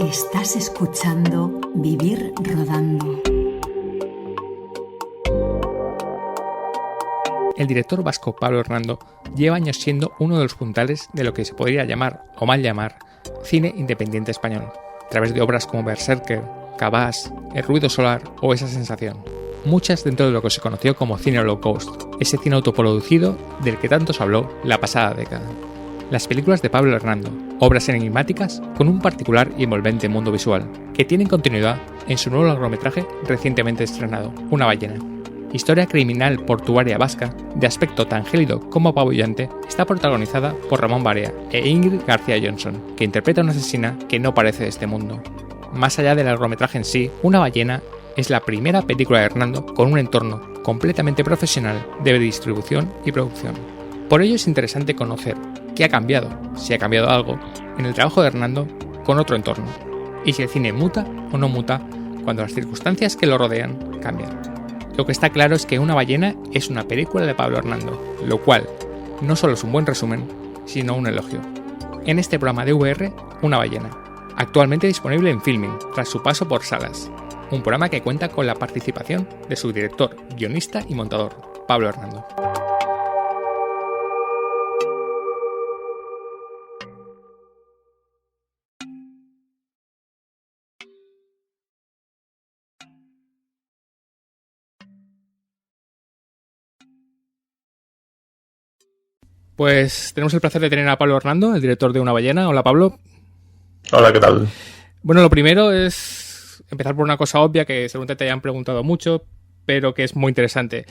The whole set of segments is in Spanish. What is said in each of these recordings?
Estás escuchando Vivir Rodando. El director vasco Pablo Hernando lleva años siendo uno de los puntales de lo que se podría llamar, o mal llamar, cine independiente español, a través de obras como Berserker, Cabás, El ruido solar o Esa sensación. Muchas dentro de lo que se conoció como cine low cost, ese cine autoproducido del que tanto se habló la pasada década. Las películas de Pablo Hernando, obras enigmáticas con un particular y envolvente mundo visual, que tienen continuidad en su nuevo largometraje recientemente estrenado, Una ballena. Historia criminal portuaria vasca, de aspecto tan gélido como apabullante, está protagonizada por Ramón Barea e Ingrid García Johnson, que interpreta a una asesina que no parece de este mundo. Más allá del largometraje en sí, Una ballena es la primera película de Hernando con un entorno completamente profesional de distribución y producción. Por ello es interesante conocer qué ha cambiado, si ha cambiado algo, en el trabajo de Hernando con otro entorno, y si el cine muta o no muta cuando las circunstancias que lo rodean cambian. Lo que está claro es que Una ballena es una película de Pablo Hernando, lo cual no solo es un buen resumen, sino un elogio. En este programa de VR, Una ballena, actualmente disponible en Filmin, tras su paso por salas. Un programa que cuenta con la participación de su director, guionista y montador, Pablo Hernando. Pues tenemos el placer de tener a Pablo Hernando, el director de Una ballena. Hola, Pablo. Hola, ¿qué tal? Bueno, lo primero es empezar por una cosa obvia que seguramente te hayan preguntado mucho, pero que es muy interesante.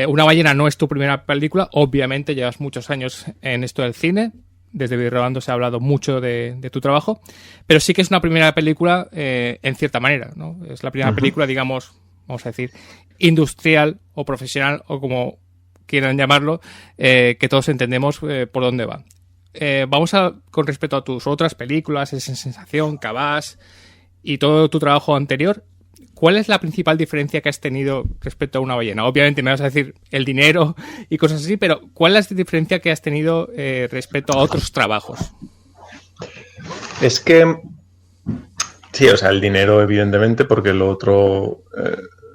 Una ballena no es tu primera película, obviamente llevas muchos años en esto del cine. Desde Vivir Rodando se ha hablado mucho de tu trabajo, pero sí que es una primera película en cierta manera, ¿no? Es la primera película, digamos, vamos a decir, industrial o profesional o como quieran llamarlo, que todos entendemos por dónde va. Vamos con respecto a tus otras películas, Esa sensación, Cabás y todo tu trabajo anterior, ¿cuál es la principal diferencia que has tenido respecto a Una ballena? Obviamente me vas a decir el dinero y cosas así, pero ¿cuál es la diferencia que has tenido respecto a otros trabajos? Es que, sí, o sea, el dinero evidentemente, porque lo otro,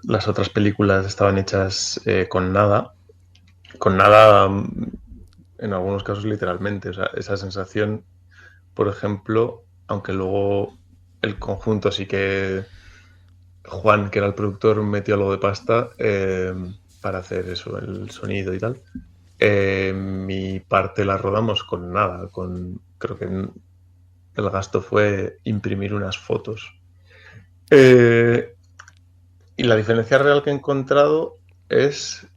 las otras películas estaban hechas con nada, en algunos casos literalmente. O sea, Esa sensación, por ejemplo, aunque luego el conjunto sí que Juan, que era el productor, metió algo de pasta para hacer eso, el sonido y tal. Mi parte la rodamos con nada, creo que el gasto fue imprimir unas fotos. Y la diferencia real que he encontrado es,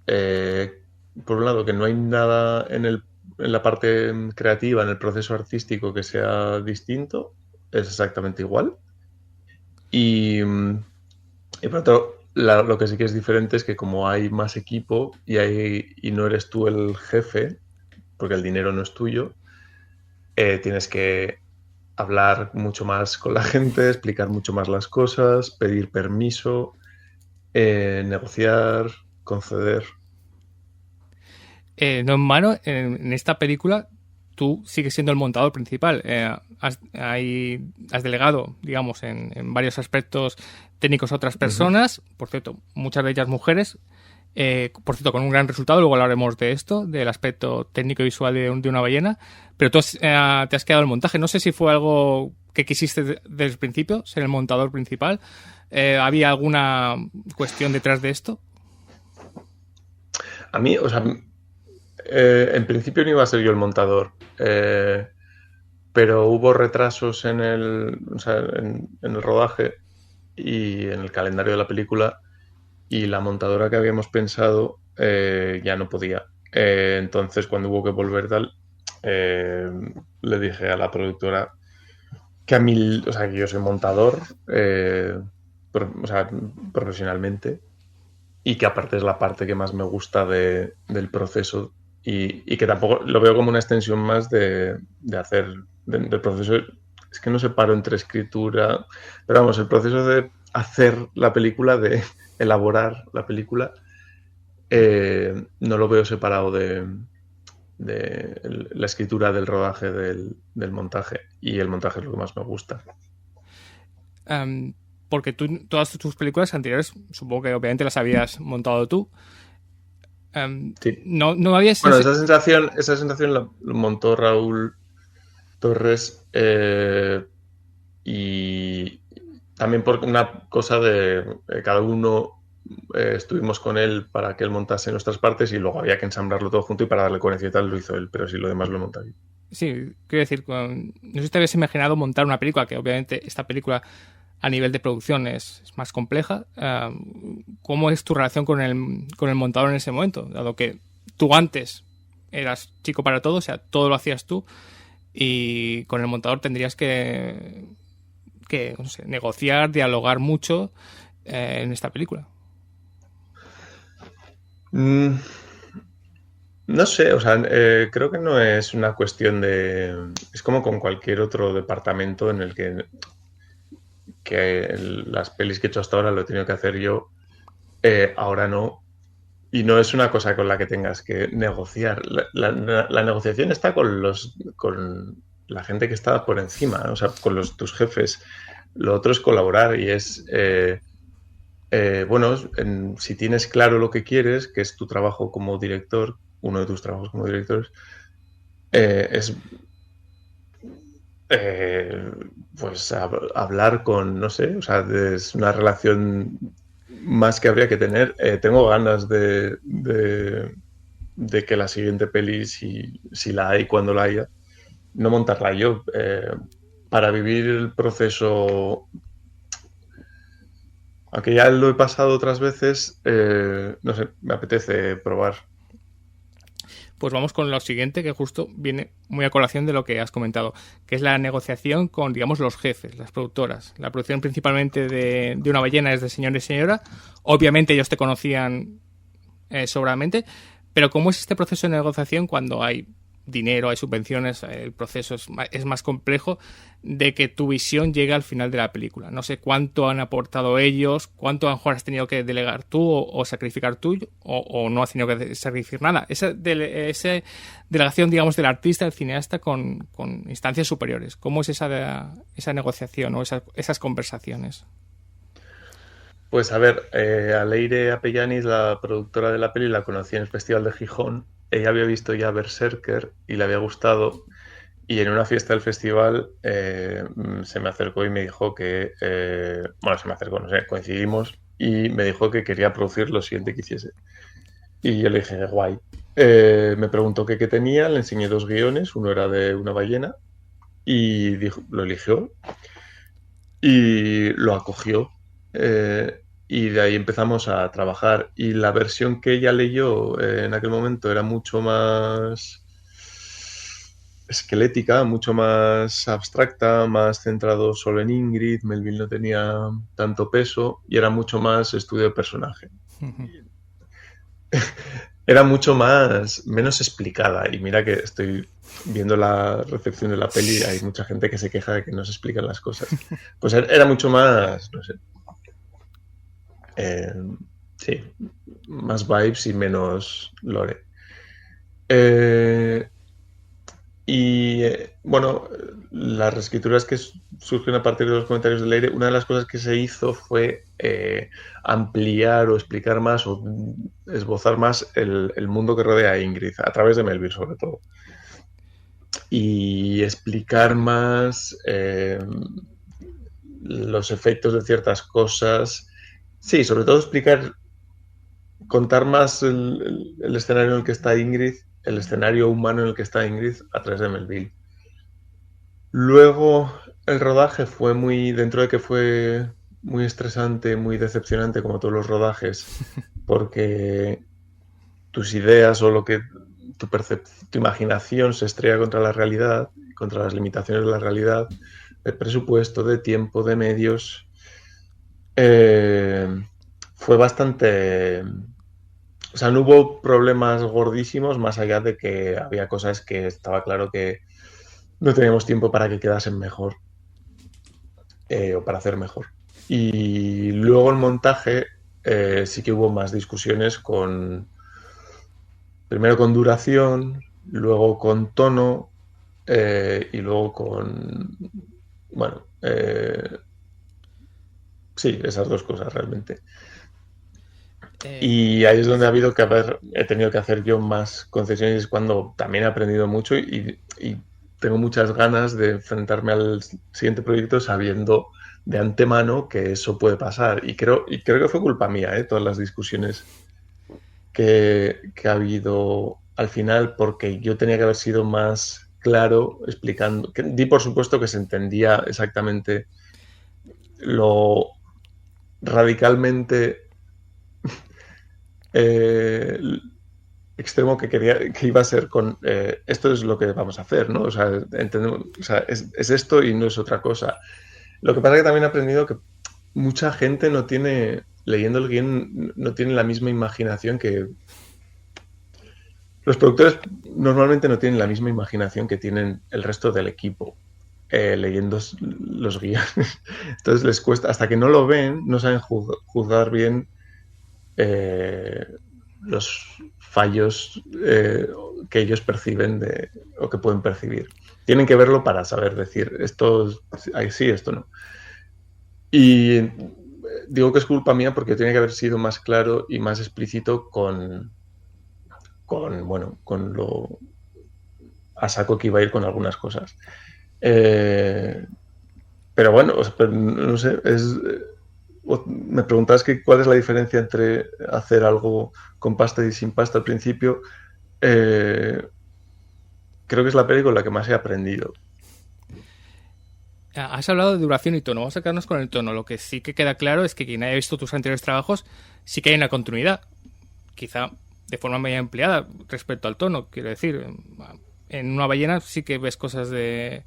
por un lado, que no hay nada en la parte creativa, en el proceso artístico que sea distinto, es exactamente igual. Y por otro, lo que sí que es diferente es que como hay más equipo y no eres tú el jefe, porque el dinero no es tuyo, tienes que hablar mucho más con la gente, explicar mucho más las cosas, pedir permiso, negociar, conceder. No en mano, en esta película tú sigues siendo el montador principal. Has delegado, digamos, en varios aspectos técnicos a otras personas, por cierto, muchas de ellas mujeres, por cierto, con un gran resultado, luego hablaremos de esto, del aspecto técnico y visual de Una ballena, pero tú te has quedado en el montaje. No sé si fue algo que quisiste desde el principio, ser el montador principal. ¿Había alguna cuestión detrás de esto? A mí, o sea, en principio no iba a ser yo el montador, pero hubo retrasos en el rodaje y en el calendario de la película, y la montadora que habíamos pensado ya no podía. Entonces, cuando hubo que volver tal, le dije a la productora que a mí, o sea, que yo soy montador, profesionalmente, y que aparte es la parte que más me gusta del proceso, y que tampoco lo veo como una extensión más de hacer del proceso. Es que no separo entre escritura, pero vamos, el proceso de hacer la película, de elaborar la película, no lo veo separado de la escritura, del rodaje, del montaje, y el montaje es lo que más me gusta. Porque tú, todas tus películas anteriores, supongo que obviamente las habías montado tú. Sí. No habías... Bueno, esa sensación la montó Raúl Torres, y también por una cosa de cada uno estuvimos con él para que él montase nuestras partes y luego había que ensamblarlo todo junto y para darle coherencia y tal lo hizo él, pero sí lo demás lo monta yo. Sí, quiero decir, no sé si te habías imaginado montar una película, que obviamente esta película a nivel de producción es más compleja. ¿Cómo es tu relación con el montador en ese momento? Dado que tú antes eras chico para todo, o sea, todo lo hacías tú, y con el montador tendrías que no sé, negociar, dialogar mucho en esta película. No sé, o sea, creo que no es una cuestión de... Es como con cualquier otro departamento en el que las pelis que he hecho hasta ahora lo he tenido que hacer yo, ahora no. Y no es una cosa con la que tengas que negociar. La negociación está con la gente que está por encima, ¿no? O sea, con tus jefes. Lo otro es colaborar y es... bueno, si tienes claro lo que quieres, que es tu trabajo como director, uno de tus trabajos como director, es pues hablar con, no sé, o sea, es una relación más que habría que tener. Tengo ganas de que la siguiente peli, si la hay, cuando la haya, no montarla yo. Para vivir el proceso, aunque ya lo he pasado otras veces, no sé, me apetece probar. Pues vamos con lo siguiente, que justo viene muy a colación de lo que has comentado, que es la negociación con, digamos, los jefes, las productoras. La producción principalmente de Una ballena es de Señor y Señora. Obviamente ellos te conocían sobradamente, pero ¿cómo es este proceso de negociación cuando hay dinero, hay subvenciones, el proceso es más complejo de que tu visión llegue al final de la película? No sé cuánto han aportado ellos, cuánto a lo mejor has tenido que delegar tú o sacrificar tú, o no has tenido que sacrificar nada. Esa delegación, digamos, del artista, del cineasta con instancias superiores. ¿Cómo es esa negociación o esas conversaciones? Pues a ver, a Leire Apellanis, la productora de la peli, la conocí en el Festival de Gijón. Ella había visto ya Berserker y le había gustado. Y en una fiesta del festival se me acercó y me dijo que, bueno, se me acercó, no sé, coincidimos y me dijo que quería producir lo siguiente que hiciese. Y yo le dije, guay. Me preguntó qué tenía, le enseñé 2 guiones, uno era de Una ballena y lo eligió y lo acogió. Y de ahí empezamos a trabajar. Y la versión que ella leyó en aquel momento era mucho más esquelética, mucho más abstracta, más centrado solo en Ingrid. Melville no tenía tanto peso y era mucho más estudio de personaje. Era mucho menos explicada. Y mira que estoy viendo la recepción de la peli, hay mucha gente que se queja de que no se explican las cosas. Pues era mucho más, no sé, sí, más vibes y menos lore. Y bueno, las reescrituras que surgen a partir de los comentarios de Leire, una de las cosas que se hizo fue ampliar o explicar más o esbozar más el mundo que rodea a Ingrid, a través de Melville sobre todo. Y explicar más los efectos de ciertas cosas. Sí, sobre todo contar más el escenario en el que está Ingrid, el escenario humano en el que está Ingrid a través de Melville. Luego el rodaje fue dentro de que fue muy estresante, muy decepcionante como todos los rodajes, porque tus ideas o tu imaginación se estrella contra la realidad, contra las limitaciones de la realidad, de presupuesto, de tiempo, de medios. Fue bastante... O sea, no hubo problemas gordísimos, más allá de que había cosas que estaba claro que no teníamos tiempo para que quedasen mejor, o para hacer mejor. Y luego el montaje sí que hubo más discusiones primero con duración, luego con tono, y luego con, bueno, Sí, esas dos cosas realmente. Eh, Y ahí es donde he tenido que hacer yo más concesiones, cuando también he aprendido mucho y tengo muchas ganas de enfrentarme al siguiente proyecto sabiendo de antemano que eso puede pasar. Y creo que fue culpa mía, todas las discusiones que ha habido al final, porque yo tenía que haber sido más claro explicando. Di por supuesto que se entendía exactamente lo radicalmente eh, extremo que iba a ser con esto es lo que vamos a hacer, ¿no? O sea, entendemos, o sea, es esto y no es otra cosa. Lo que pasa es que también he aprendido que mucha gente no tiene, leyendo el guión, no tiene la misma imaginación que... Los productores normalmente no tienen la misma imaginación que tienen el resto del equipo leyendo los guiones. Entonces les cuesta, hasta que no lo ven, no saben juzgar bien eh, los fallos que ellos perciben o que pueden percibir. Tienen que verlo para saber decir esto sí, esto no. Y digo que es culpa mía porque tiene que haber sido más claro y más explícito con lo a saco que iba a ir con algunas cosas. Eh, pero bueno, no sé, me preguntabas que cuál es la diferencia entre hacer algo con pasta y sin pasta al principio. Eh, Creo que es la peli con la que más he aprendido. Has hablado de duración y tono. Vamos a quedarnos con el tono. Lo que sí que queda claro es que quien haya visto tus anteriores trabajos sí que hay una continuidad. Quizá de forma media empleada respecto al tono. Quiero decir, en Una ballena sí que ves cosas de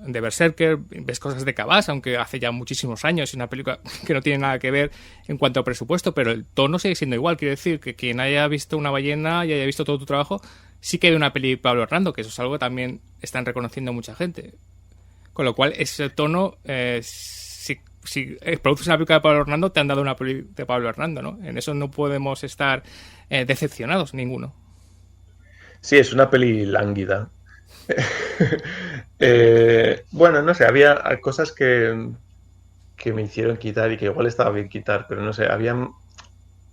Berserker, ves cosas de Cabas, aunque hace ya muchísimos años, es una película que no tiene nada que ver en cuanto a presupuesto, pero el tono sigue siendo igual. Quiero decir que quien haya visto Una ballena y haya visto todo tu trabajo, sí que hay una peli de Pablo Hernando, que eso es algo que también están reconociendo mucha gente. Con lo cual, ese tono, si produces una película de Pablo Hernando, te han dado una peli de Pablo Hernando, ¿no? En eso no podemos estar decepcionados ninguno. Sí, es una peli lánguida. Bueno, no sé, había cosas que me hicieron quitar y que igual estaba bien quitar, pero no sé,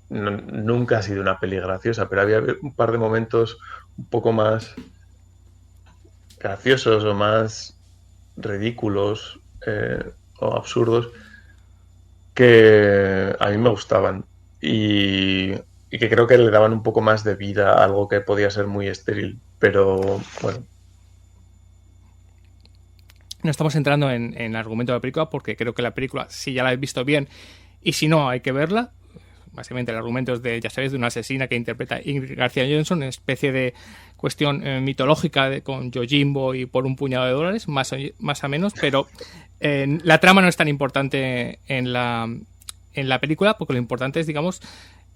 nunca ha sido una peli graciosa, pero había un par de momentos un poco más graciosos o más ridículos o absurdos que a mí me gustaban y que creo que le daban un poco más de vida a algo que podía ser muy estéril, pero bueno. No estamos entrando en el argumento de la película porque creo que la película, si ya la habéis visto bien y si no, hay que verla. Básicamente el argumento es de, ya sabéis, de una asesina que interpreta Ingrid García Johnson, una especie de cuestión mitológica con Yojimbo y por un puñado de dólares, más o menos, pero la trama no es tan importante en la película, porque lo importante es, digamos,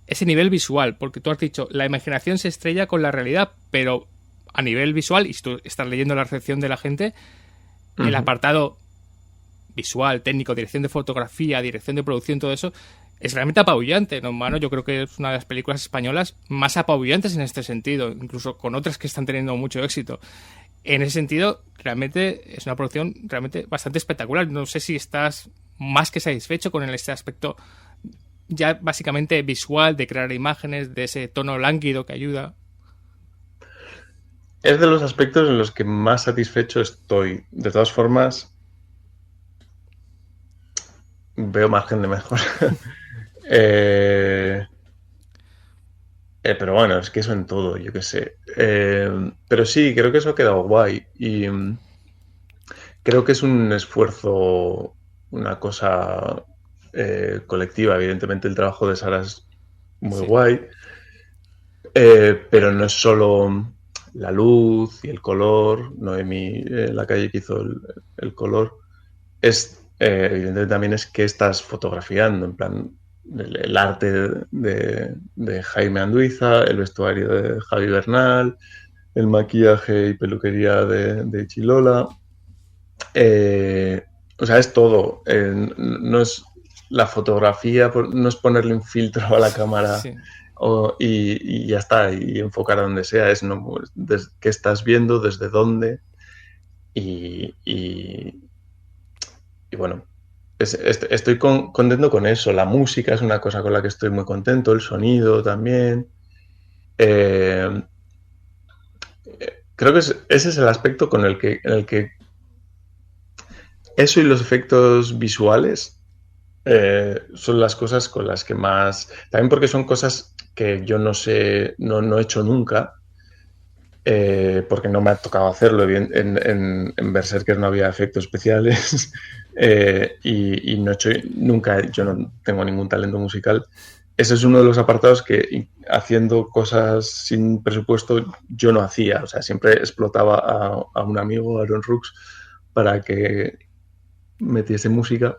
ese nivel visual, porque tú has dicho, la imaginación se estrella con la realidad, pero a nivel visual, y si tú estás leyendo la recepción de la gente, el apartado visual, técnico, dirección de fotografía, dirección de producción, todo eso, es realmente apabullante, ¿no, mano? Yo creo que es una de las películas españolas más apabullantes en este sentido, incluso con otras que están teniendo mucho éxito. En ese sentido, realmente es una producción realmente bastante espectacular. No sé si estás más que satisfecho con este aspecto ya básicamente visual, de crear imágenes, de ese tono lánguido que ayuda. Es de los aspectos en los que más satisfecho estoy. De todas formas, veo margen de mejora. Pero bueno, es que eso en todo, yo qué sé. Pero sí, creo que eso ha quedado guay. Y creo que es un esfuerzo, una cosa colectiva. Evidentemente el trabajo de Sara es muy Sí. guay. Pero no es solo la luz y el color. Noemi, la calle que hizo el color. Evidentemente también es que estás fotografiando, en plan, el arte de Jaime Anduiza, el vestuario de Javi Bernal, el maquillaje y peluquería de Chilola. O sea, es todo. No es la fotografía, no es ponerle un filtro a la cámara Sí. y ya está, y enfocar a donde sea. Es no, qué estás viendo, desde dónde y bueno. estoy contento con eso. La música es una cosa con la que estoy muy contento, el sonido también. Eh, Creo que ese es el aspecto en el que eso y los efectos visuales son las cosas con las que más... También porque son cosas que yo no sé, no he hecho nunca, porque no me ha tocado hacerlo. En Berserker no había efectos especiales y no he hecho nunca, yo no tengo ningún talento musical. Ese es uno de los apartados que haciendo cosas sin presupuesto yo no hacía. O sea, siempre explotaba a un amigo, Aaron Rooks, para que metiese música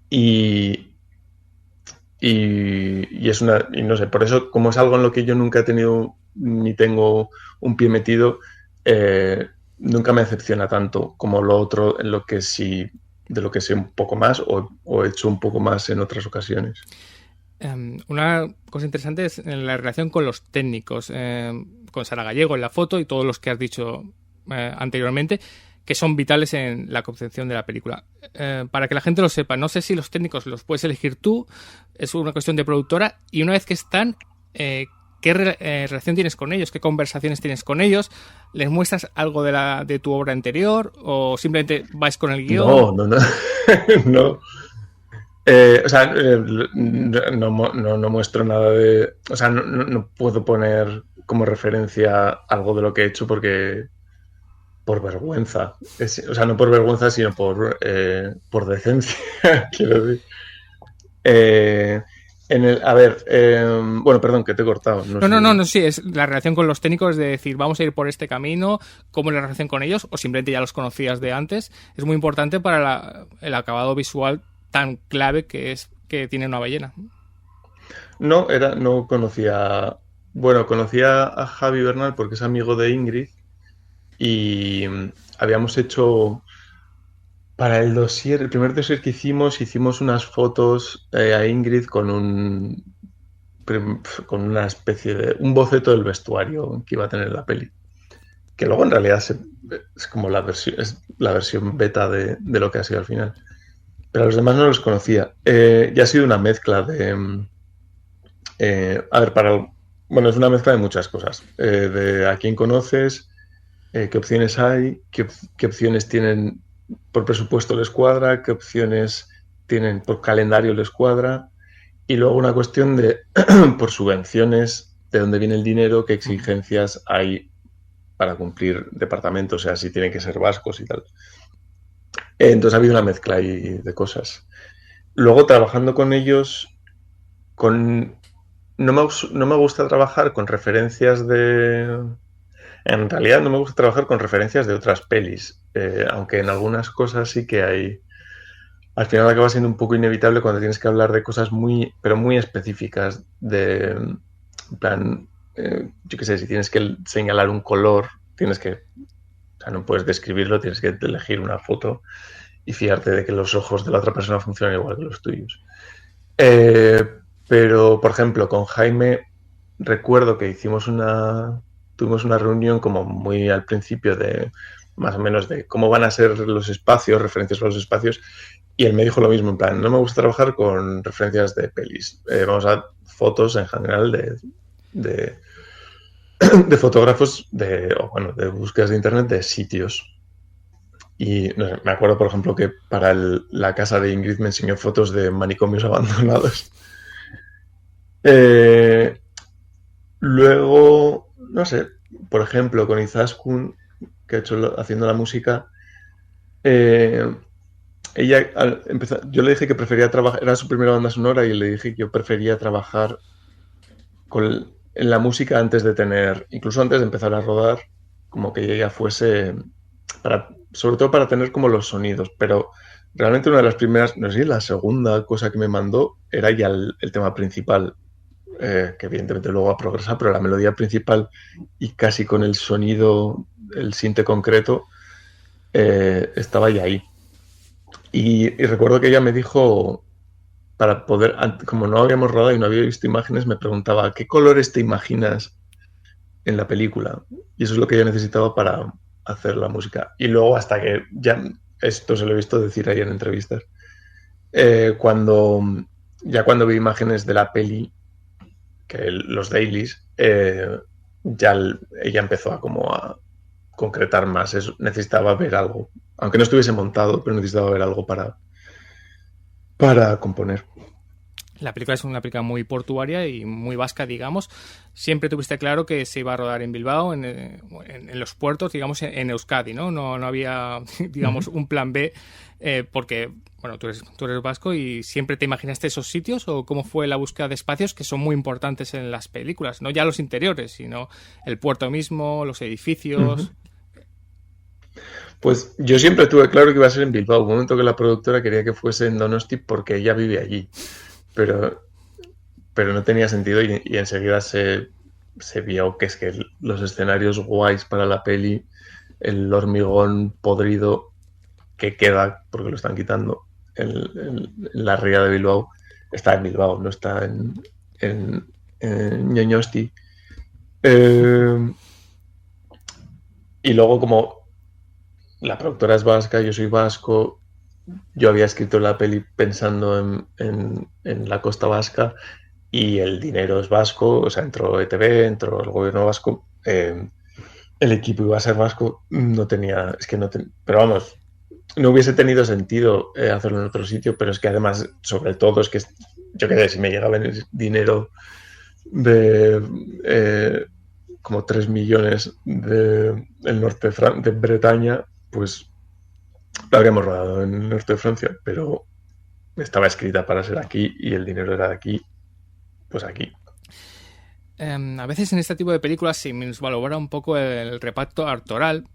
y, y es una, y no sé, por eso como es algo en lo que yo nunca he tenido ni tengo un pie metido, nunca me decepciona tanto como lo otro en lo que sí, de lo que sé un poco más o he hecho un poco más en otras ocasiones. Una cosa interesante es en la relación con los técnicos, con Sara Gallego en la foto y todos los que has dicho anteriormente, que son vitales en la concepción de la película. Para que la gente lo sepa, no sé si los técnicos los puedes elegir tú, es una cuestión de productora, y una vez que están, ¿qué relación tienes con ellos? ¿Qué conversaciones tienes con ellos? ¿Les muestras algo de tu obra anterior o simplemente vais con el guión? No. No. O sea, no muestro nada de... O sea, no puedo poner como referencia algo de lo que he hecho porque... Por vergüenza. O sea, no por vergüenza, sino por decencia, quiero decir. A ver, bueno, perdón, que te he cortado. No, sí, es la relación con los técnicos de decir, vamos a ir por este camino, cómo es la relación con ellos, o simplemente ya los conocías de antes. Es muy importante para el acabado visual tan clave que es que tiene una ballena. No conocía... Bueno, conocía a Javi Bernal porque es amigo de Ingrid y habíamos hecho... Para el dossier, el primer dossier que hicimos unas fotos a Ingrid con una especie de... un boceto del vestuario que iba a tener la peli. Que luego en realidad es como es la versión beta de lo que ha sido al final. Pero a los demás no los conocía. Y ha sido una mezcla de... a ver, bueno, es una mezcla de muchas cosas. De a quién conoces, qué opciones hay, qué opciones tienen por presupuesto les cuadra, qué opciones tienen por calendario les cuadra, y luego una cuestión de por subvenciones, de dónde viene el dinero, qué exigencias hay para cumplir departamentos, o sea, si tienen que ser vascos y tal. Entonces ha habido una mezcla ahí de cosas. Luego trabajando con ellos, no me gusta trabajar con referencias de... En realidad no me gusta trabajar con referencias de otras pelis, aunque en algunas cosas sí que hay... Al final acaba siendo un poco inevitable cuando tienes que hablar de cosas pero muy específicas, en plan, yo qué sé, si tienes que señalar un color, o sea, no puedes describirlo, tienes que elegir una foto y fiarte de que los ojos de la otra persona funcionan igual que los tuyos. Pero, por ejemplo, con Jaime recuerdo que tuvimos una reunión como muy al principio de más o menos de cómo van a ser los espacios, referencias a los espacios, y él me dijo lo mismo, en plan, no me gusta trabajar con referencias de pelis, vamos a fotos en general de fotógrafos de búsquedas de internet de sitios. Y no sé, me acuerdo, por ejemplo, que para la casa de Ingrid me enseñó fotos de manicomios abandonados. Luego, no sé, por ejemplo, con Izaskun, que ha hecho haciendo la música, ella yo le dije que prefería trabajar, era su primera banda sonora y le dije que yo prefería trabajar en la música incluso antes de empezar a rodar, como que ella fuese, sobre todo para tener como los sonidos, pero realmente una de las primeras, no sé, la segunda cosa que me mandó era ya el tema principal, que evidentemente luego ha progresado, pero la melodía principal y casi con el sonido, el sinte concreto, estaba ya ahí. Y recuerdo que ella me dijo, para poder, como no habíamos rodado y no había visto imágenes, me preguntaba, ¿qué colores te imaginas en la película? Y eso es lo que ella necesitaba para hacer la música. Y luego hasta que ya, esto se lo he visto decir ahí en entrevistas, cuando vi imágenes de la peli, que los dailies, ella empezó a concretar más. Necesitaba ver algo, aunque no estuviese montado, pero necesitaba ver algo para componer. La película es una película muy portuaria y muy vasca, digamos. Siempre tuviste claro que se iba a rodar en Bilbao, en los puertos, digamos, en Euskadi, ¿no? No había, digamos, un plan B, porque, bueno, tú eres vasco y siempre te imaginaste esos sitios, o cómo fue la búsqueda de espacios que son muy importantes en las películas, no ya los interiores, sino el puerto mismo, los edificios. Pues yo siempre tuve claro que iba a ser en Bilbao. Un momento que la productora quería que fuese en Donosti porque ella vive allí. Pero no tenía sentido y enseguida se vio que es que los escenarios guays para la peli, el hormigón podrido que queda, porque lo están quitando, en la ría de Bilbao, está en Bilbao, no está en Ñoñosti. Y luego, como la productora es vasca, yo soy vasco, yo había escrito la peli pensando en la costa vasca y el dinero es vasco, o sea, entró ETV, entró el gobierno vasco, el equipo iba a ser vasco, no tenía, es que no pero vamos, no hubiese tenido sentido hacerlo en otro sitio, pero es que además, sobre todo, es que yo qué sé, si me llega a venir dinero de como 3 millones del norte de Bretaña, pues la habríamos rodado en el norte de Francia, pero estaba escrita para ser aquí y el dinero era de aquí, pues aquí. A veces en este tipo de películas se minusvalora un poco el reparto actoral.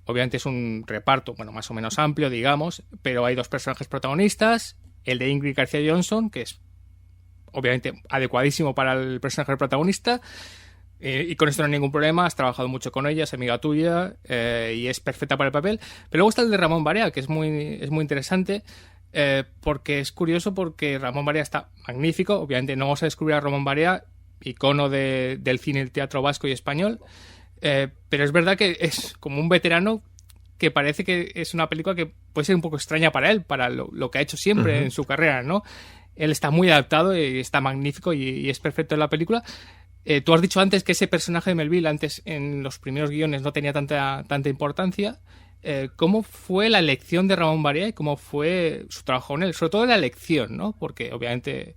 Obviamente es un reparto, bueno, más o menos amplio, digamos, pero hay dos personajes protagonistas, el de Ingrid García Johnson, que es obviamente adecuadísimo para el personaje protagonista, y con esto no hay ningún problema, has trabajado mucho con ella, es amiga tuya, y es perfecta para el papel. Pero luego está el de Ramón Barea, que es muy interesante, porque es curioso, porque Ramón Barea está magnífico. Obviamente no vamos a descubrir a Ramón Barea, icono del cine y el teatro vasco y español, pero es verdad que es como un veterano que parece que es una película que puede ser un poco extraña para él, para lo que ha hecho siempre en su carrera, ¿no? Él está muy adaptado y está magnífico y es perfecto en la película. Tú has dicho antes que ese personaje de Melville antes en los primeros guiones no tenía tanta importancia. ¿Cómo fue la elección de Ramón Barea y cómo fue su trabajo en él? Sobre todo la elección, ¿no? Porque obviamente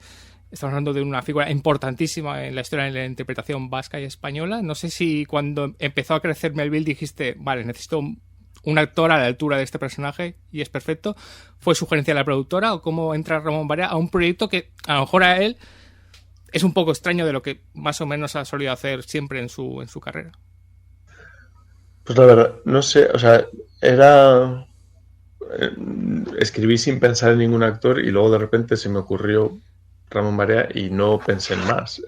estamos hablando de una figura importantísima en la historia de la interpretación vasca y española. No sé si cuando empezó a crecer Melville dijiste, vale, necesito un actor a la altura de este personaje y es perfecto. ¿Fue sugerencia de la productora o cómo entra Ramón Barea a un proyecto que a lo mejor a él es un poco extraño de lo que más o menos ha solido hacer siempre en su carrera? Pues la verdad, no sé, o sea, era... escribí sin pensar en ningún actor y luego de repente se me ocurrió Ramón Barea y no pensé en más.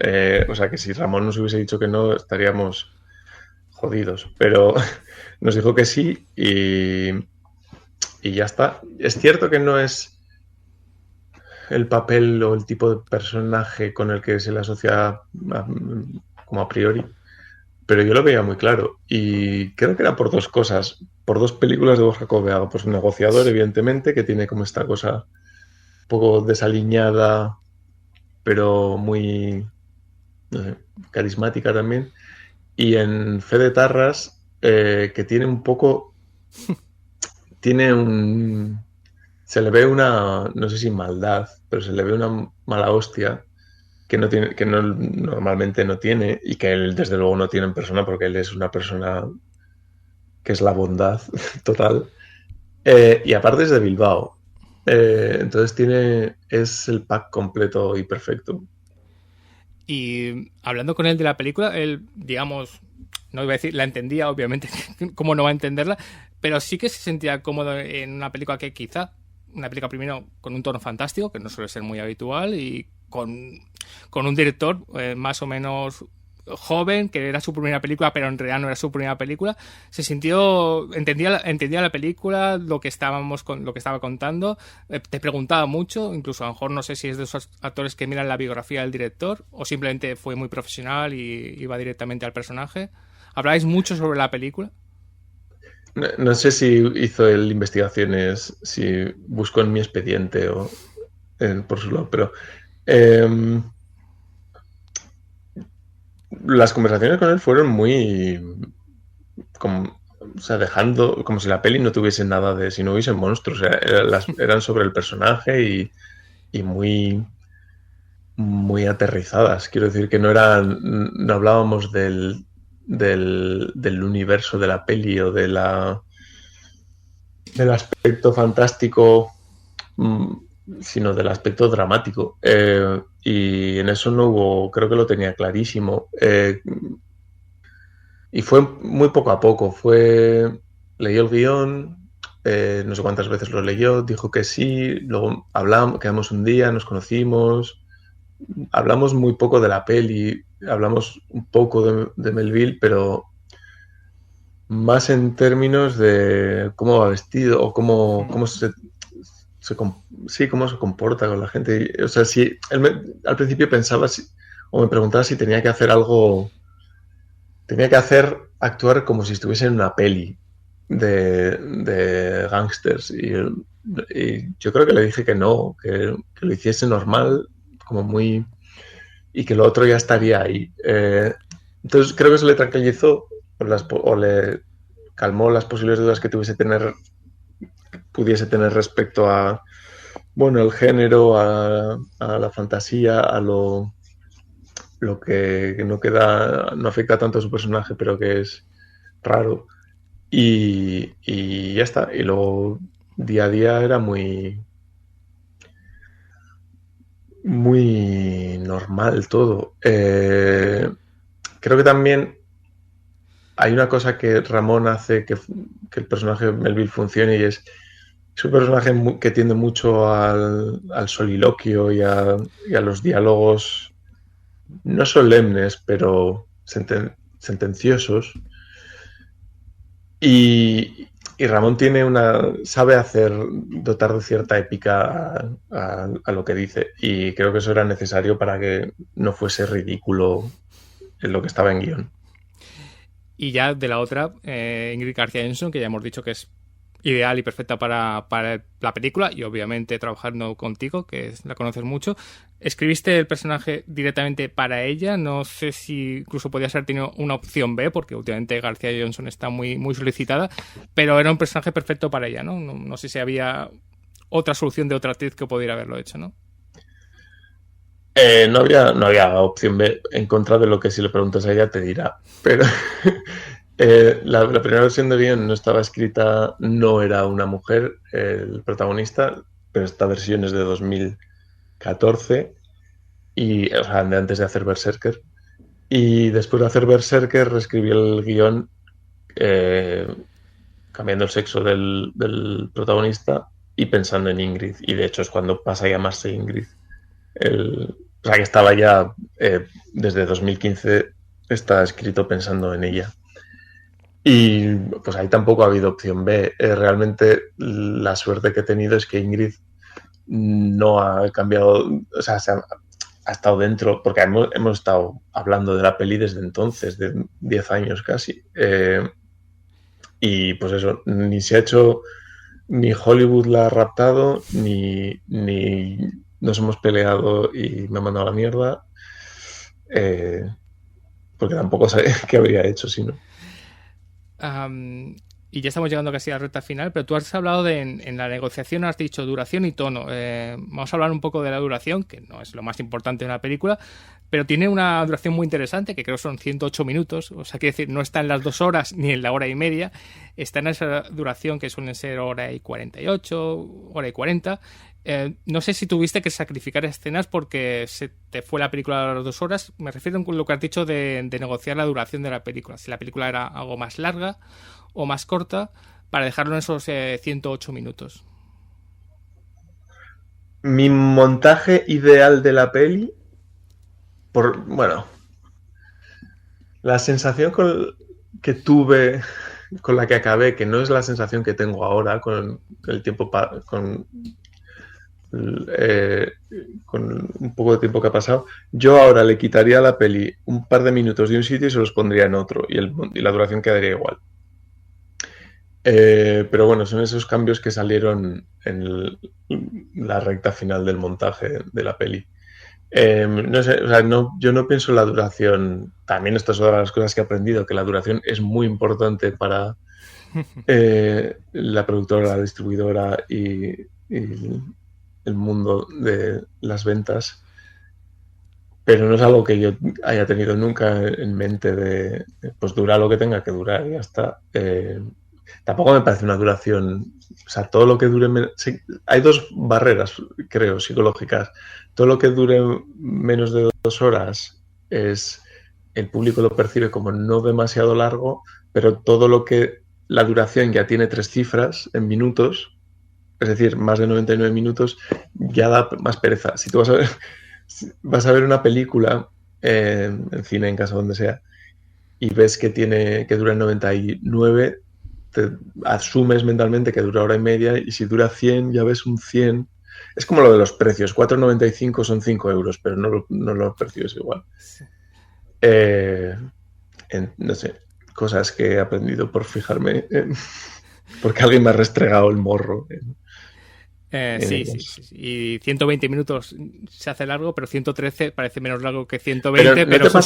O sea, que si Ramón nos hubiese dicho que no, estaríamos jodidos. Pero nos dijo que sí y ya está. Es cierto que no es el papel o el tipo de personaje con el que se le asocia como a priori, pero yo lo veía muy claro y creo que era por dos cosas, por dos películas de Borja Coveaga, pues un negociador evidentemente que tiene como esta cosa un poco desaliñada pero muy, no sé, carismática también, y en Fede Tarras que tiene un poco se le ve una, no sé si maldad, pero se le ve una mala hostia que no tiene, que no, normalmente no tiene y que él desde luego no tiene en persona porque él es una persona que es la bondad total. Y aparte es de Bilbao. Entonces es el pack completo y perfecto. Y hablando con él de la película, él, digamos, no iba a decir, la entendía, obviamente, cómo no va a entenderla, pero sí que se sentía cómodo en una película que quizá, una película primero con un tono fantástico, que no suele ser muy habitual, y con un director más o menos joven, que era su primera película, pero en realidad no era su primera película. Se sintió, entendía la película, lo que estaba contando, te preguntaba mucho, incluso a lo mejor no sé si es de esos actores que miran la biografía del director o simplemente fue muy profesional y iba directamente al personaje. ¿Habláis mucho sobre la película? No sé si hizo él investigaciones, si buscó en mi expediente o... por su lado, pero eh, las conversaciones con él fueron muy como, o sea, dejando como si la peli no tuviese nada de si no hubiesen monstruos, o sea, eran sobre el personaje y muy muy aterrizadas. Quiero decir que no hablábamos del universo de la peli o del aspecto fantástico, mm, sino del aspecto dramático. Y en eso no hubo, creo que lo tenía clarísimo. Y fue muy poco a poco. Leyó el guión, no sé cuántas veces lo leyó, dijo que sí, luego hablamos, quedamos un día, nos conocimos, hablamos muy poco de la peli, hablamos un poco de Melville, pero más en términos de cómo va vestido o sí, cómo se comporta con la gente. O sea, si al principio pensaba o me preguntaba si tenía que hacer algo, tenía que actuar como si estuviese en una peli de gángsters y yo creo que le dije que no, que lo hiciese normal, como muy y que lo otro ya estaría ahí. Entonces creo que se le tranquilizó o le calmó las posibles dudas que pudiese tener respecto a, bueno, el género, a la fantasía, a lo que no afecta tanto a su personaje, pero que es raro. Y ya está. Y luego día a día era muy normal todo. Creo que también hay una cosa que Ramón hace que el personaje de Melville funcione y es un personaje que tiende mucho al soliloquio y a los diálogos no solemnes, pero sentenciosos. Y Ramón sabe dotar de cierta épica a lo que dice. Y creo que eso era necesario para que no fuese ridículo en lo que estaba en guión. Y ya de la otra, Ingrid García Johnson, que ya hemos dicho que es ideal y perfecta para la película, y obviamente trabajando contigo, que la conoces mucho. ¿Escribiste el personaje directamente para ella? No sé si incluso podías haber tenido una opción B, porque últimamente García Johnson está muy, muy solicitada, pero era un personaje perfecto para ella, ¿no? No sé si había otra solución de otra actriz que pudiera haberlo hecho, ¿no? No había opción B en contra de lo que si le preguntas a ella te dirá. Pero la primera versión de guión no estaba escrita, no era una mujer el protagonista, pero esta versión es de 2014 o sea, de antes de hacer Berserker. Y después de hacer Berserker reescribí el guión eh, cambiando el sexo del protagonista y pensando en Ingrid. Y de hecho es cuando pasa a llamarse Ingrid. O sea, que estaba ya desde 2015 está escrito pensando en ella. Y pues ahí tampoco ha habido opción B. Realmente la suerte que he tenido es que Ingrid no ha cambiado, o sea, ha estado dentro, porque hemos estado hablando de la peli desde entonces, de 10 años casi. Y pues eso, ni se ha hecho, ni Hollywood la ha raptado, ni nos hemos peleado y me ha mandado a la mierda, porque tampoco sé qué habría hecho si no. Y ya estamos llegando casi a la recta final, pero tú has hablado en la negociación, has dicho duración y tono. Vamos a hablar un poco de la duración, que no es lo más importante de una película, pero tiene una duración muy interesante, que creo son 108 minutos. O sea, quiere decir, no está en las 2 horas ni en la hora y media, está en esa duración que suelen ser hora y 48, hora y 40. No sé si tuviste que sacrificar escenas porque se te fue la película a las 2 horas. Me refiero a lo que has dicho de negociar la duración de la película. Si la película era algo más larga o más corta, para dejarlo en esos 108 minutos. Mi montaje ideal de la peli, bueno, la sensación que tuve, con la que acabé, que no es la sensación que tengo ahora con el tiempo, con un poco de tiempo que ha pasado, yo ahora le quitaría a la peli un par de minutos de un sitio y se los pondría en otro y la duración quedaría igual. Pero bueno, son esos cambios que salieron la recta final del montaje de la peli. No sé, o sea, yo no pienso en la duración. También esto es otra de las cosas que he aprendido, que la duración es muy importante para la productora, la distribuidora y el mundo de las ventas. Pero no es algo que yo haya tenido nunca en mente de, pues dura lo que tenga que durar y ya está. Tampoco me parece una duración, o sea, todo lo que dure, sí, hay dos barreras, creo, psicológicas. Todo lo que dure menos de 2 horas es, el público lo percibe como no demasiado largo, pero todo lo que la duración ya tiene 3 cifras en minutos, es decir, más de 99 minutos, ya da más pereza. Si tú vas a ver una película en cine, en casa, donde sea, y ves que dura 99, te asumes mentalmente que dura hora y media, y si dura 100, ya ves un 100. Es como lo de los precios, 4,95 son 5 euros, pero no lo percibes igual. Sí. No sé, cosas que he aprendido por fijarme porque alguien me ha restregado el morro. Sí. Y 120 minutos se hace largo, pero 113 parece menos largo que 120, pero son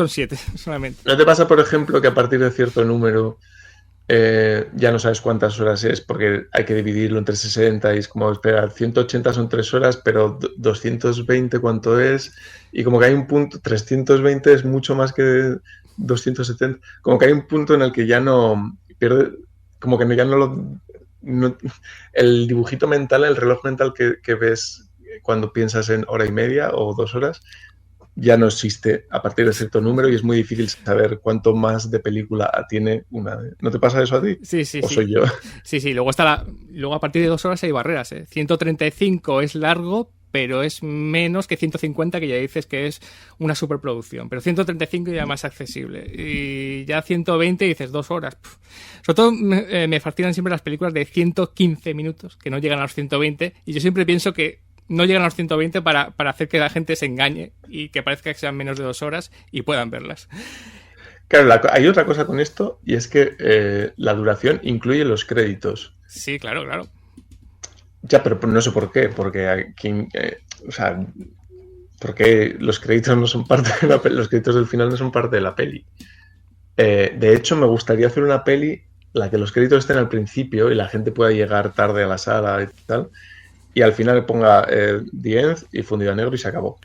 7 solamente. ¿No te pasa, por ejemplo, que a partir de cierto número ya no sabes cuántas horas es, porque hay que dividirlo entre 60 y es como, espera, 180 son 3 horas, pero 220 cuánto es, y como que hay un punto, 320 es mucho más que 270, como que hay un punto en el que ya no pierde, como que ya el dibujito mental, el reloj mental que ves cuando piensas en hora y media o 2 horas, ya no existe a partir de cierto número y es muy difícil saber cuánto más de película tiene una. ¿No te pasa eso a ti? Sí. ¿O soy yo? Sí. Luego luego a partir de 2 horas hay barreras. 135 es largo, pero es menos que 150, que ya dices que es una superproducción. Pero 135 ya más accesible. Y ya 120 dices 2 horas. Sobre todo me fascinan siempre las películas de 115 minutos, que no llegan a los 120. Y yo siempre pienso que no llegan a los 120 para hacer que la gente se engañe y que parezca que sean menos de 2 horas y puedan verlas. Claro, hay otra cosa con esto, y es que la duración incluye los créditos. Sí, claro. Ya, pero no sé por qué, porque aquí, o sea, porque los créditos no son parte de la peli, los créditos del final no son parte de la peli. De hecho, me gustaría hacer una peli la que los créditos estén al principio y la gente pueda llegar tarde a la sala y tal, y al final le ponga The End y fundido a negro y se acabó.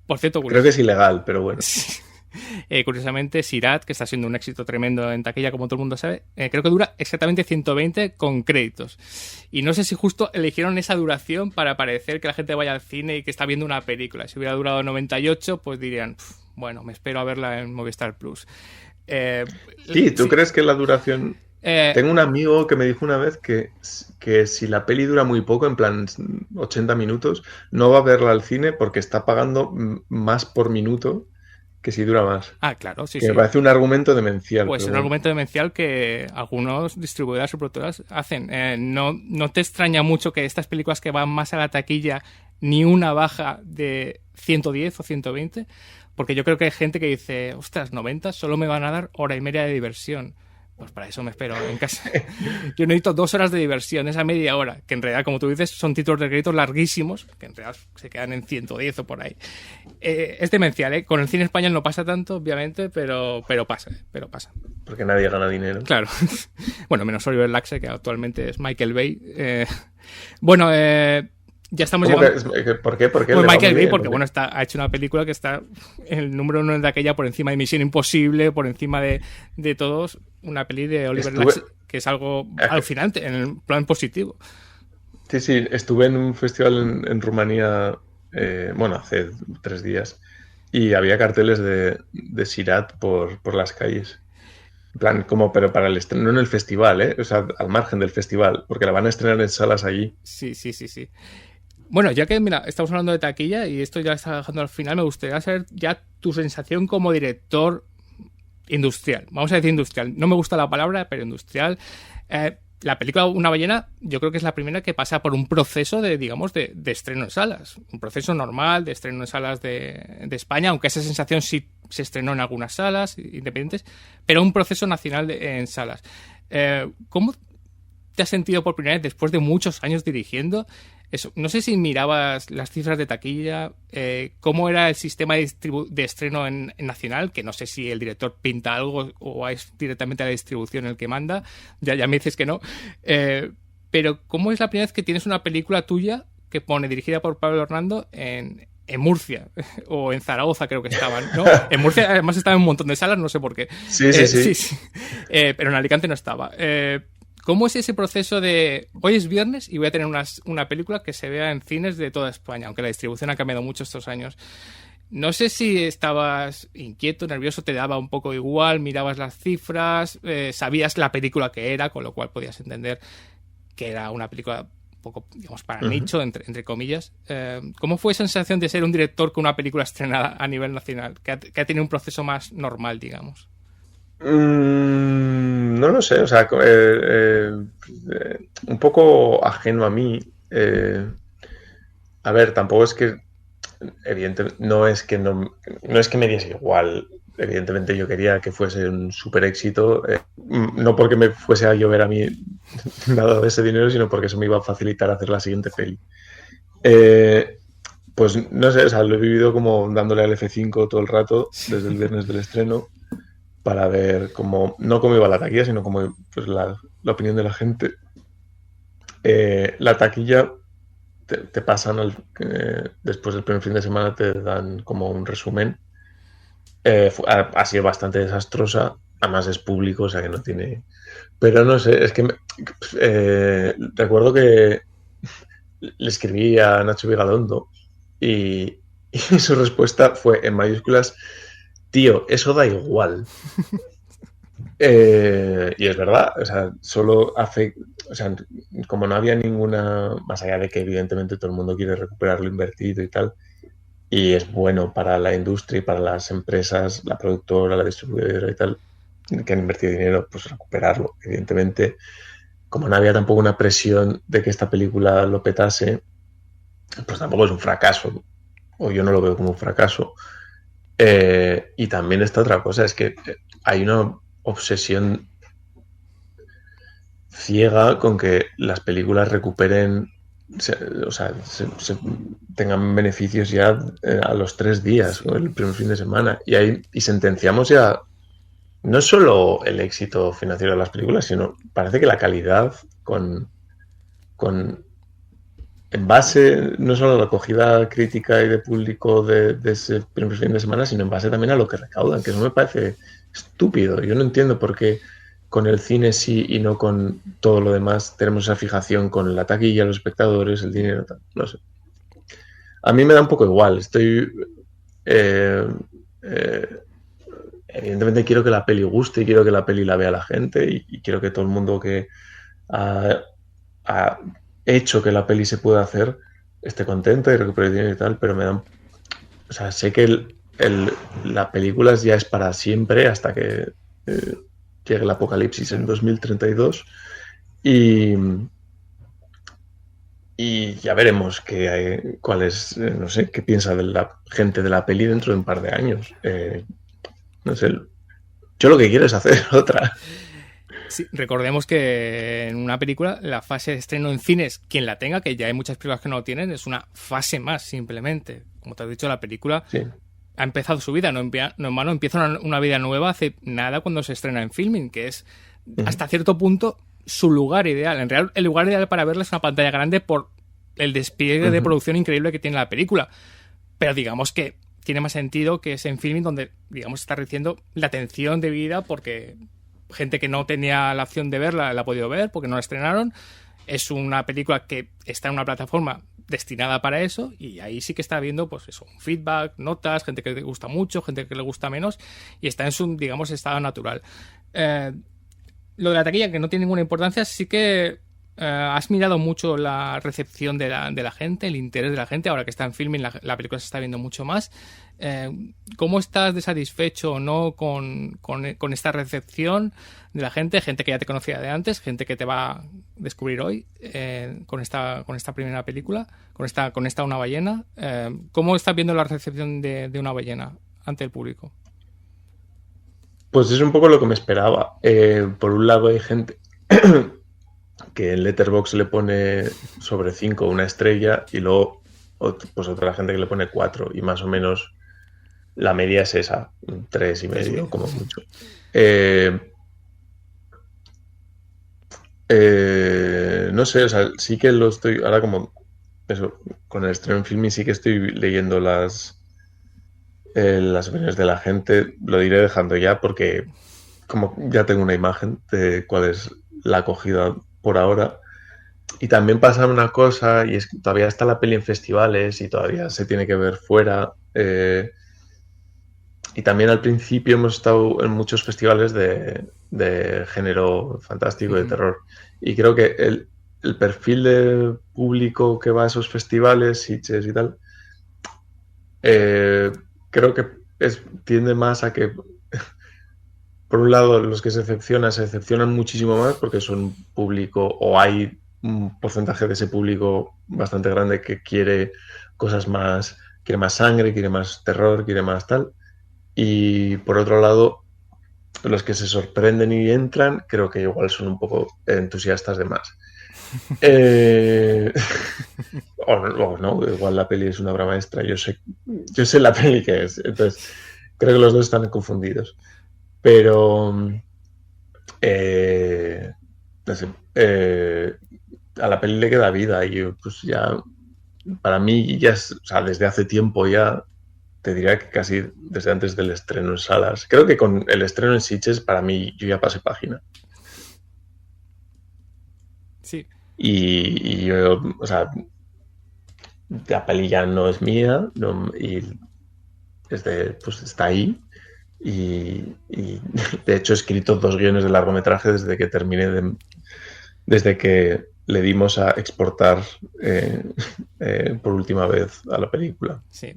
Por cierto, creo que es ilegal, pero bueno. Curiosamente, Sirat, que está siendo un éxito tremendo en taquilla, como todo el mundo sabe, creo que dura exactamente 120 con créditos. Y no sé si justo eligieron esa duración para parecer que la gente vaya al cine y que está viendo una película. Si hubiera durado 98, pues dirían, bueno, me espero a verla en Movistar Plus. Sí, ¿tú crees que la duración...? Tengo un amigo que me dijo una vez que si la peli dura muy poco, en plan 80 minutos, no va a verla al cine porque está pagando más por minuto que si dura más. Ah, claro, sí. Me parece un argumento demencial. Pues un argumento demencial que algunos distribuidores o productoras hacen. No te extraña mucho que estas películas que van más a la taquilla ni una baja de 110 o 120, porque yo creo que hay gente que dice, ostras, 90 solo me van a dar hora y media de diversión. Pues para eso me espero en casa. Yo necesito 2 horas de diversión, esa media hora, que en realidad, como tú dices, son títulos de crédito larguísimos, que en realidad se quedan en 110 o por ahí. Es demencial, ¿eh? Con el cine español no pasa tanto, obviamente, pero pasa. Porque nadie gana dinero. Claro. Bueno, menos Oliver Laxe, que actualmente es Michael Bay. Ya estamos llegando... ¿Por qué? Pues Michael Bay, porque bueno, ha hecho una película que está en el número 1 de aquella, por encima de Misión Imposible, por encima de todos, una peli de Oliver Laxe, que es algo alucinante, en el plan positivo. Sí, estuve en un festival en Rumanía, hace 3 días, y había carteles de Sirat por las calles. En plan, pero para el estreno, no en el festival, o sea, al margen del festival, porque la van a estrenar en salas allí. Sí. Bueno, ya que, mira, estamos hablando de taquilla y esto ya está dejando al final, me gustaría saber ya tu sensación como director industrial. Vamos a decir industrial. No me gusta la palabra, pero industrial. La película Una ballena yo creo que es la primera que pasa por un proceso de estreno en salas. Un proceso normal de estreno en salas de España, aunque esa sensación sí se estrenó en algunas salas independientes, pero un proceso nacional en salas. ¿Cómo te has sentido por primera vez después de muchos años dirigiendo? Eso, no sé si mirabas las cifras de taquilla, cómo era el sistema de estreno en nacional, que no sé si el director pinta algo o es directamente la distribución el que manda, ya me dices que no, pero ¿cómo es la primera vez que tienes una película tuya que pone dirigida por Pablo Hernando en Murcia o en Zaragoza, creo que estaban, ¿no? En Murcia además estaba en un montón de salas, no sé por qué. Sí. Pero en Alicante no estaba. ¿Cómo es ese proceso de hoy es viernes y voy a tener una película que se vea en cines de toda España, aunque la distribución ha cambiado mucho estos años? No sé si estabas inquieto, nervioso, te daba un poco igual, mirabas las cifras, sabías la película que era, con lo cual podías entender que era una película un poco, digamos, para nicho, entre comillas. ¿Cómo fue esa sensación de ser un director con una película estrenada a nivel nacional, que ha tenido un proceso más normal, digamos? No lo sé, o sea, un poco ajeno a mí. A ver, tampoco es que, evidentemente, no es que me diese igual. Evidentemente yo quería que fuese un súper éxito, no porque me fuese a llover a mí nada de ese dinero, sino porque eso me iba a facilitar hacer la siguiente peli. Pues no sé, o sea, lo he vivido como dándole al F5 todo el rato, desde el viernes del estreno, para ver cómo, no cómo iba la taquilla, sino cómo pues, la opinión de la gente. La taquilla te pasan, después del primer fin de semana te dan como un resumen. Ha sido bastante desastrosa, además es público, o sea que no tiene... Pero no sé, es que recuerdo que le escribí a Nacho Vigalondo y su respuesta fue en mayúsculas: tío, eso da igual. Y es verdad, o sea, solo hace, o sea, como no había ninguna, más allá de que evidentemente todo el mundo quiere recuperar lo invertido y tal, y es bueno para la industria y para las empresas, la productora, la distribuidora y tal, que han invertido dinero, pues recuperarlo. Evidentemente, como no había tampoco una presión de que esta película lo petase, pues tampoco es un fracaso, o yo no lo veo como un fracaso. Y también esta otra cosa, es que hay una obsesión ciega con que las películas recuperen, o sea, tengan beneficios ya a los 3 días o el primer fin de semana. Y sentenciamos ya no solo el éxito financiero de las películas, sino parece que la calidad en base no solo a la acogida crítica y de público de ese primer fin de semana, sino en base también a lo que recaudan, que eso me parece estúpido. Yo no entiendo por qué con el cine sí y no con todo lo demás tenemos esa fijación con la taquilla, los espectadores, el dinero, tal. No sé. A mí me da un poco igual. Evidentemente quiero que la peli guste y quiero que la peli la vea la gente y quiero que todo el mundo que ha hecho que la peli se pueda hacer esté contenta y recupere dinero y tal, pero o sea, sé que la película ya es para siempre hasta que llegue el apocalipsis en 2032 y ya veremos cuál es, no sé, qué piensa de la gente de la peli dentro de un par de años. No sé, yo lo que quiero es hacer otra. Sí, recordemos que en una película la fase de estreno en cines, quien la tenga, que ya hay muchas películas que no lo tienen, es una fase más simplemente. Como te has dicho, la película ha empezado su vida, no empieza una vida nueva hace nada cuando se estrena en filming, que es hasta cierto punto su lugar ideal. En realidad, el lugar ideal para verla es una pantalla grande por el despliegue de producción increíble que tiene la película. Pero digamos que tiene más sentido que es en filming donde, digamos, está recibiendo la atención debida porque gente que no tenía la opción de verla la ha podido ver porque no la estrenaron. Es una película que está en una plataforma destinada para eso y ahí sí que está viendo pues eso, un feedback, notas, gente que le gusta mucho, gente que le gusta menos y está en su, digamos, estado natural. Lo de la taquilla, que no tiene ninguna importancia, sí que has mirado mucho la recepción de la gente, el interés de la gente. Ahora que está en filming, la película se está viendo mucho más. ¿Cómo estás de satisfecho o no con esta recepción de la gente? Gente que ya te conocía de antes, gente que te va a descubrir hoy con esta primera película, con esta Una ballena. ¿Cómo estás viendo la recepción de Una ballena ante el público? Pues es un poco lo que me esperaba. Por un lado hay gente que en Letterboxd le pone sobre 5 una estrella y luego pues otra gente que le pone 4 y más o menos la media es esa, 3,5 como mucho. No sé, o sea, sí que lo estoy, ahora como eso, con el estreno en Filmin sí que estoy leyendo las opiniones de la gente, lo iré dejando ya porque como ya tengo una imagen de cuál es la acogida por ahora. Y también pasa una cosa, y es que todavía está la peli en festivales y todavía se tiene que ver fuera. Y también al principio hemos estado en muchos festivales de género fantástico y de terror. Y creo que el perfil de público que va a esos festivales, Sitges y tal, creo que tiende más a que, por un lado, los que se decepcionan muchísimo más porque son público o hay un porcentaje de ese público bastante grande que quiere cosas más, quiere más sangre, quiere más terror, quiere más tal. Y por otro lado, los que se sorprenden y entran, creo que igual son un poco entusiastas de más. O no, igual la peli es una obra maestra, yo sé la peli que es, entonces creo que los dos están confundidos. Pero no sé, a la peli le queda vida y pues ya, para mí ya, o sea, desde hace tiempo ya, te diría que casi desde antes del estreno en salas. Creo que con el estreno en Sitges, para mí, yo ya pasé página. Sí. Y yo, o sea, la peli ya no es mía, no, y pues está ahí. Y de hecho he escrito 2 guiones de largometraje desde que desde que le dimos a exportar por última vez a la película. Sí.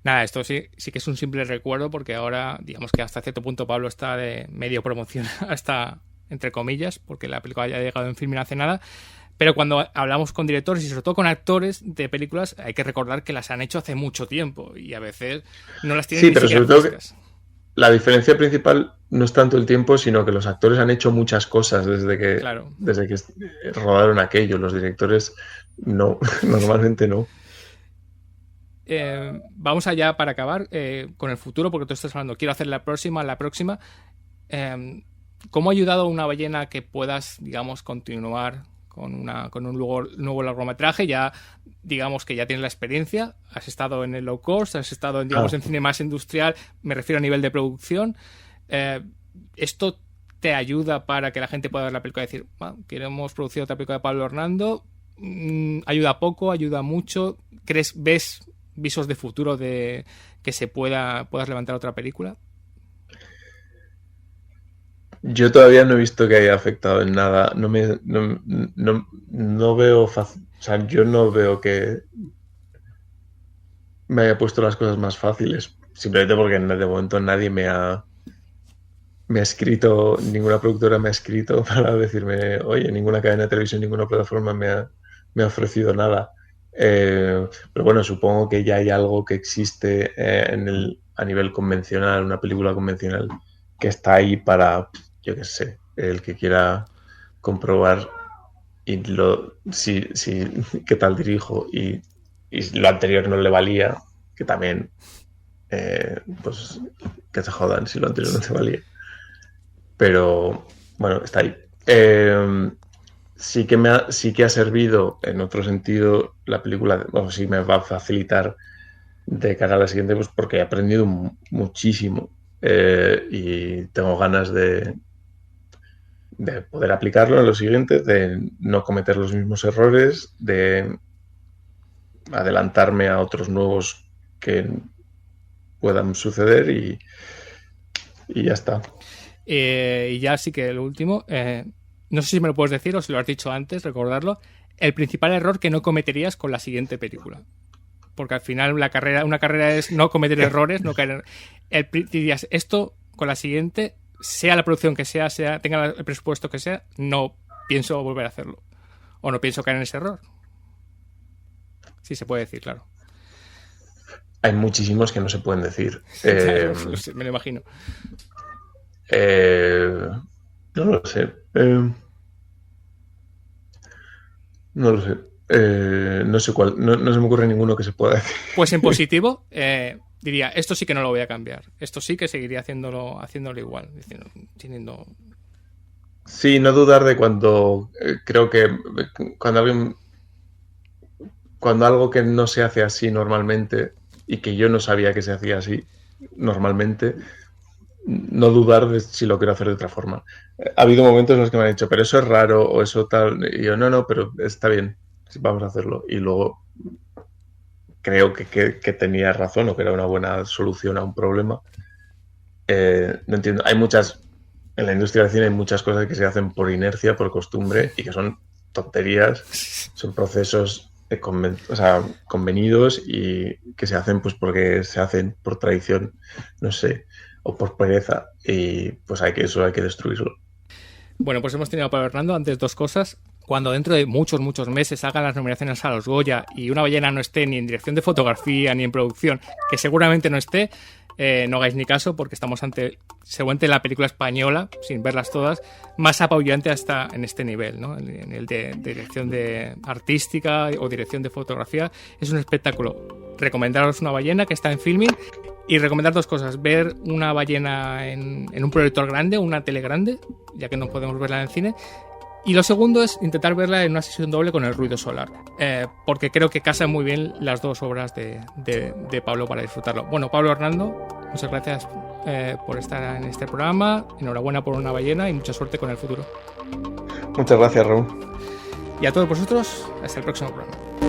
Nada, esto sí que es un simple recuerdo porque ahora, digamos que hasta cierto punto Pablo está de medio promoción, hasta entre comillas, porque la película ya ha llegado en Filmin hace nada. Pero cuando hablamos con directores y sobre todo con actores de películas, hay que recordar que las han hecho hace mucho tiempo y a veces no las tienen Sí, ni pero siquiera sobre todo frescas. la diferencia principal no es tanto el tiempo, sino que los actores han hecho muchas cosas Claro. desde que rodaron aquello. Los directores no, normalmente no. Vamos allá para acabar con el futuro, porque tú estás hablando, quiero hacer la próxima. ¿Cómo ha ayudado a una ballena que puedas, digamos, continuar con un nuevo largometraje? Ya, digamos que ya tienes la experiencia, has estado en el low cost, has estado en cine más industrial, me refiero a nivel de producción. ¿Esto te ayuda para que la gente pueda ver la película y decir, queremos producir otra película de Pablo Hernando? ¿Ayuda poco? ¿Ayuda mucho? ¿Ves visos de futuro de que puedas levantar otra película? Yo todavía no he visto que haya afectado en nada. No veo fácil. O sea, yo no veo que me haya puesto las cosas más fáciles. Simplemente porque de momento nadie me ha escrito, ninguna productora me ha escrito para decirme, oye, ninguna cadena de televisión, ninguna plataforma me ha ofrecido nada. Pero bueno, supongo que ya hay algo que existe a nivel convencional, una película convencional, que está ahí para, yo qué sé, el que quiera comprobar y qué tal dirijo y lo anterior no le valía, que también, pues que se jodan si lo anterior no te valía. Pero bueno, está ahí. Sí que ha servido en otro sentido la película, bueno, sí me va a facilitar de cara a la siguiente, pues porque he aprendido muchísimo y tengo ganas de poder aplicarlo en lo siguiente, de no cometer los mismos errores, de adelantarme a otros nuevos que puedan suceder y ya está. Y ya sí que lo último, no sé si me lo puedes decir o si lo has dicho antes, recordarlo, el principal error que no cometerías con la siguiente película. Porque al final una carrera es no cometer errores, no caer dirías, esto con la siguiente, sea la producción que sea, tenga el presupuesto que sea, no pienso volver a hacerlo. O no pienso caer en ese error. Sí, se puede decir, claro. Hay muchísimos que no se pueden decir. Me lo imagino. No lo sé. No lo sé. No sé cuál. No se me ocurre ninguno que se pueda decir. Pues en positivo, diría, esto sí que no lo voy a cambiar. Esto sí que seguiría haciéndolo igual. Teniendo... Sí, no dudar de cuando creo que cuando algo que no se hace así normalmente y que yo no sabía que se hacía así normalmente, no dudar de si lo quiero hacer de otra forma. Ha habido momentos en los que me han dicho, pero eso es raro o eso tal, y yo no, pero está bien, vamos a hacerlo. Y luego creo que tenía razón o que era una buena solución a un problema. No entiendo, en la industria del cine hay muchas cosas que se hacen por inercia, por costumbre y que son tonterías, son procesos convenidos y que se hacen pues porque se hacen por tradición, no sé, o por pereza, y pues eso hay que destruirlo. Bueno, pues hemos tenido a Pablo Hernando. Antes, dos cosas. Cuando dentro de muchos meses hagan las nominaciones a los Goya y Una ballena no esté ni en dirección de fotografía ni en producción, que seguramente no esté, no hagáis ni caso, porque estamos seguramente la película española, sin verlas todas, más apabullante hasta en este nivel, ¿no? En el de dirección de artística o dirección de fotografía. Es un espectáculo. Recomendaros Una ballena, que está en Filmin, y recomendar dos cosas: ver Una ballena en un proyector grande, una tele grande, ya que no podemos verla en el cine. Y lo segundo es intentar verla en una sesión doble con El ruido solar, porque creo que casan muy bien las dos obras de Pablo para disfrutarlo. Bueno, Pablo Hernando, muchas gracias por estar en este programa. Enhorabuena por Una ballena y mucha suerte con el futuro. Muchas gracias, Raúl. Y a todos vosotros, hasta el próximo programa.